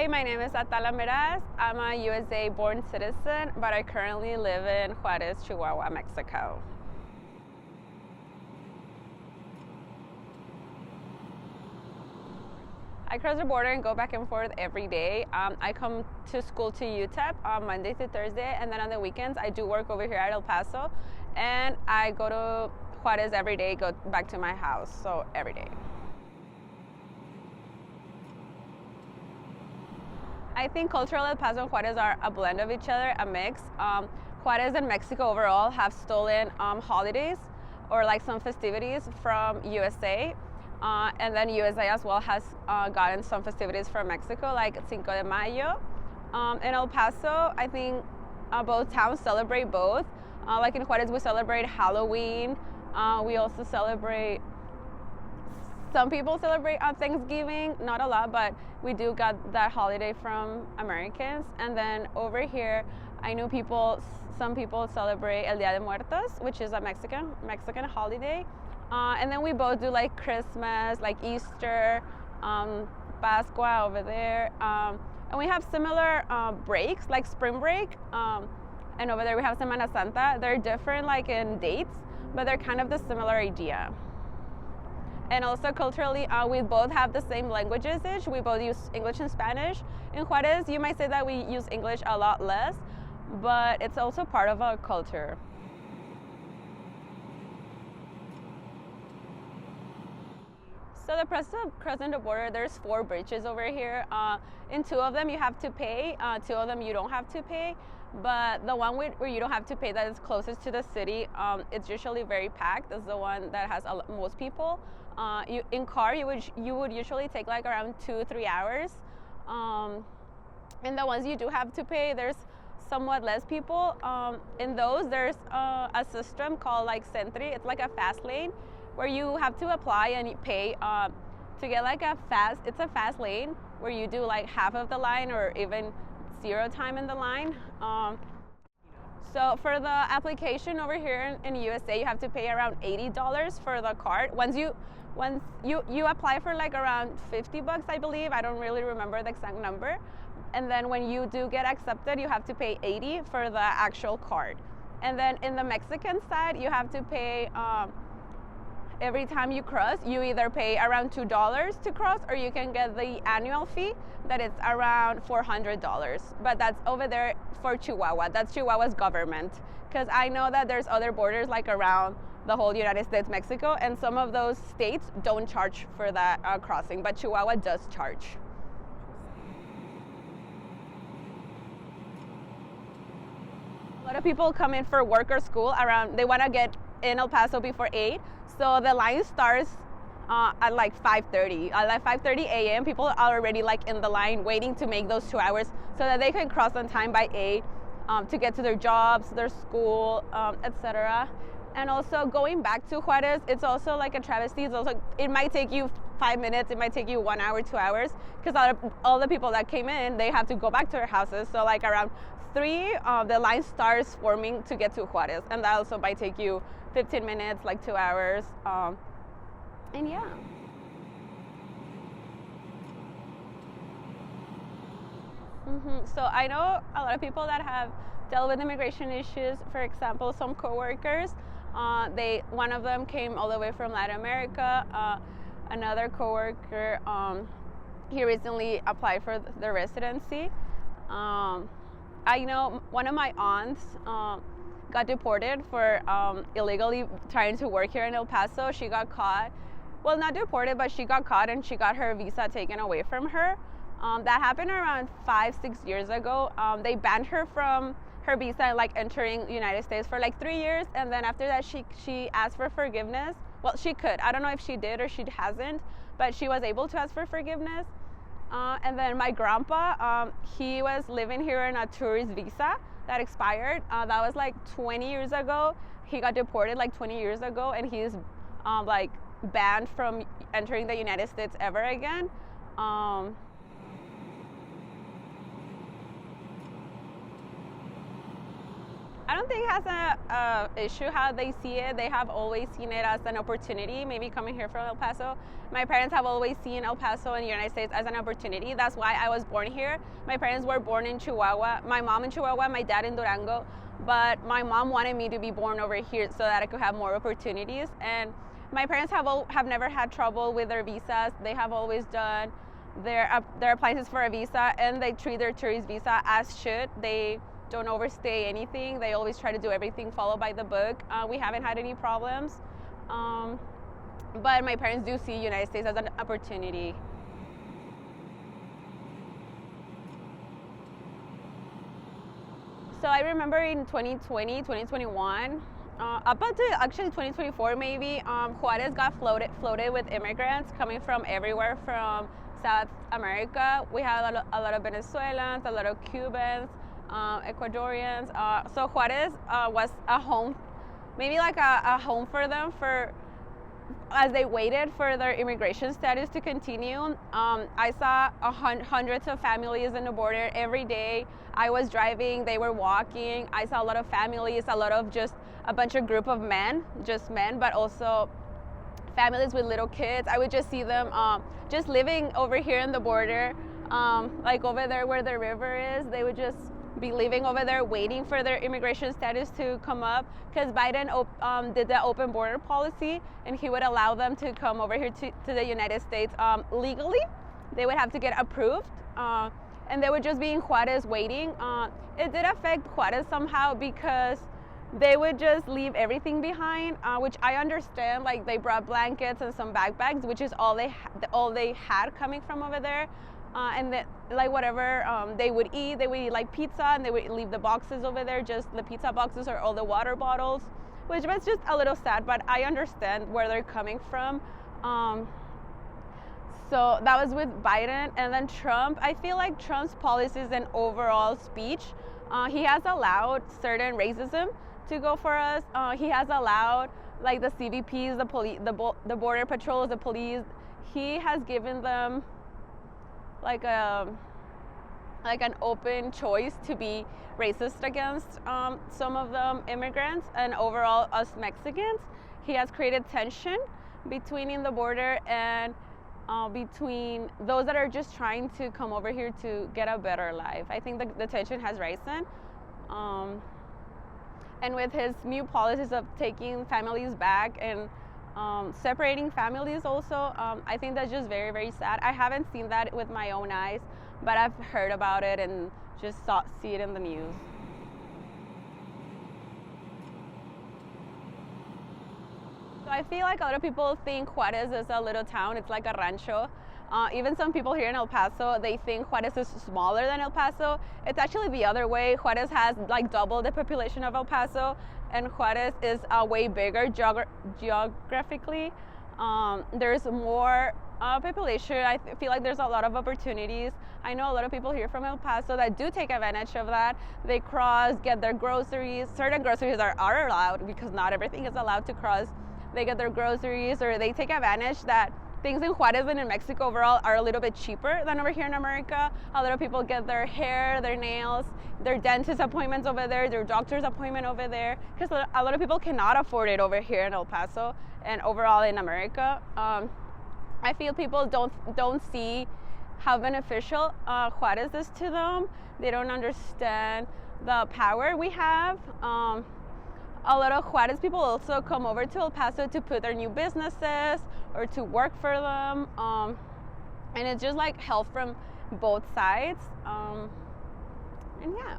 Hi, my name is Atala Meraz. I'm a USA-born citizen, but I currently live in Juárez, Chihuahua, Mexico. I cross the border and go back and forth every day. I come to school to UTEP on Monday to Thursday, and then on the weekends I do work over here at El Paso, and I go to Juárez every day, go back to my house, so every day. I think cultural El Paso and Juárez are a blend of each other, a mix. Juárez and Mexico overall have stolen holidays or like some festivities from USA. And then USA as well has gotten some festivities from Mexico, like Cinco de Mayo. In El Paso, I think both towns celebrate both. Like in Juárez, we celebrate Halloween. We also celebrate, some people celebrate Thanksgiving, not a lot, but we do got that holiday from Americans. And then over here, I know some people celebrate El Día de Muertos, which is a Mexican holiday. And then we both do like Christmas, like Easter, Pascua over there. And we have similar breaks, like spring break. And over there we have Semana Santa. They're different like in dates, but they're kind of the similar idea. And also culturally, we both have the same language usage. We both use English and Spanish. In Juárez, you might say that we use English a lot less, but it's also part of our culture. So the process of crossing the border, there's 4 bridges over here. In 2 of them you have to pay, 2 of them you don't have to pay. But the one where you don't have to pay, that is closest to the city, it's usually very packed. It's the one that has most people. In car, you would usually take like around 2-3 hours. And the ones you do have to pay, there's somewhat less people. In those, there's a system called like Sentry. It's like a fast lane, where you have to apply and pay to get like it's a fast lane where you do like half of the line or even 0 time in the line. So for the application over here in USA, you have to pay around $80 for the card. Once you apply for like around $50, I believe. I don't really remember the exact number. And then when you do get accepted, you have to pay $80 for the actual card. And then in the Mexican side, you have to pay every time you cross. You either pay around $2 to cross, or you can get the annual fee that it's around $400. But that's over there for Chihuahua. That's Chihuahua's government. Because I know that there's other borders like around the whole United States, Mexico, and some of those states don't charge for that crossing, but Chihuahua does charge. A lot of people come in for work or school they want to get in El Paso before 8. So the line starts at like 5:30. At like 5:30 a.m., people are already like in the line waiting to make those 2 hours so that they can cross on time by 8 to get to their jobs, their school, etc. And also going back to Juárez, it's also like a travesty. It might take you 5 minutes, it might take you 1 hour, 2 hours, because all the people that came in, they have to go back to their houses. So like around 3, the line starts forming to get to Juárez, and that also might take you 15 minutes, like 2 hours, and yeah. So I know a lot of people that have dealt with immigration issues. For example, some coworkers, one of them came all the way from Latin America. Another coworker, he recently applied for the residency. I know one of my aunts got deported for illegally trying to work here in El Paso. She got caught. Well, not deported, but she got caught and she got her visa taken away from her. That happened around 5-6 years ago. They banned her from her visa and like entering the United States for like 3 years. And then after that, she asked for forgiveness. Well, she could. I don't know if she did or she hasn't, but she was able to ask for forgiveness. And then my grandpa, he was living here in a tourist visa that expired. That was like 20 years ago. He got deported like 20 years ago, and he's like banned from entering the United States ever again. I don't think it has a issue how they see it. They have always seen it as an opportunity, maybe coming here from El Paso. My parents have always seen El Paso in the United States as an opportunity. That's why I was born here. My parents were born in Chihuahua. My mom in Chihuahua, my dad in Durango. But my mom wanted me to be born over here so that I could have more opportunities. And my parents have never had trouble with their visas. They have always done their appliances for a visa, and they treat their tourist visa as should. They don't overstay anything. They always try to do everything follow by the book. We haven't had any problems. But my parents do see United States as an opportunity. So I remember in 2020, 2021, up until actually 2024 maybe, Juarez got floated with immigrants coming from everywhere from South America. We had a lot of Venezuelans, a lot of Cubans, Ecuadorians. So Juarez was a home, maybe like a home for them as they waited for their immigration status to continue. I saw hundreds of families in the border every day. I was driving, they were walking. I saw a lot of families, a lot of just a bunch of group of men, just men, but also families with little kids. I would just see them just living over here in the border, like over there where the river is. They would just be living over there waiting for their immigration status to come up, because Biden did the open border policy, and he would allow them to come over here to the United States legally. They would have to get approved, and they would just be in Juarez waiting. It did affect Juarez somehow because they would just leave everything behind, which I understand. Like, they brought blankets and some backpacks, which is all they had coming from over there. And then, like, whatever they would eat like pizza, and they would leave the boxes over there, just the pizza boxes or all the water bottles, which was just a little sad, but I understand where they're coming from. So that was with Biden. And then Trump, I feel like Trump's policies and overall speech, he has allowed certain racism to go for us. He has allowed, like, the CBPs, the police, the border patrols, the police, he has given them like an open choice to be racist against some of the immigrants and overall us Mexicans. He has created tension between the border and between those that are just trying to come over here to get a better life. I think the tension has risen. And with his new policies of taking families back and separating families also, I think that's just very, very sad. I haven't seen that with my own eyes, but I've heard about it and just see it in the news. So I feel like a lot of people think Juarez is a little town. It's like a rancho. Even some people here in El Paso, they think Juarez is smaller than El Paso. It's actually the other way. Juarez has like double the population of El Paso, and Juarez is way bigger geographically. There's more population. I feel like there's a lot of opportunities. I know a lot of people here from El Paso that do take advantage of that. They cross, get their groceries. Certain groceries are allowed because not everything is allowed to cross. They get their groceries, or they take advantage that things in Juarez and in Mexico overall are a little bit cheaper than over here in America. A lot of people get their hair, their nails, their dentist appointments over there, their doctor's appointment over there, because a lot of people cannot afford it over here in El Paso and overall in America. I feel people don't see how beneficial Juarez is to them. They don't understand the power we have. A lot of Juarez people also come over to El Paso to put their new businesses or to work for them. And it's just like help from both sides. And yeah.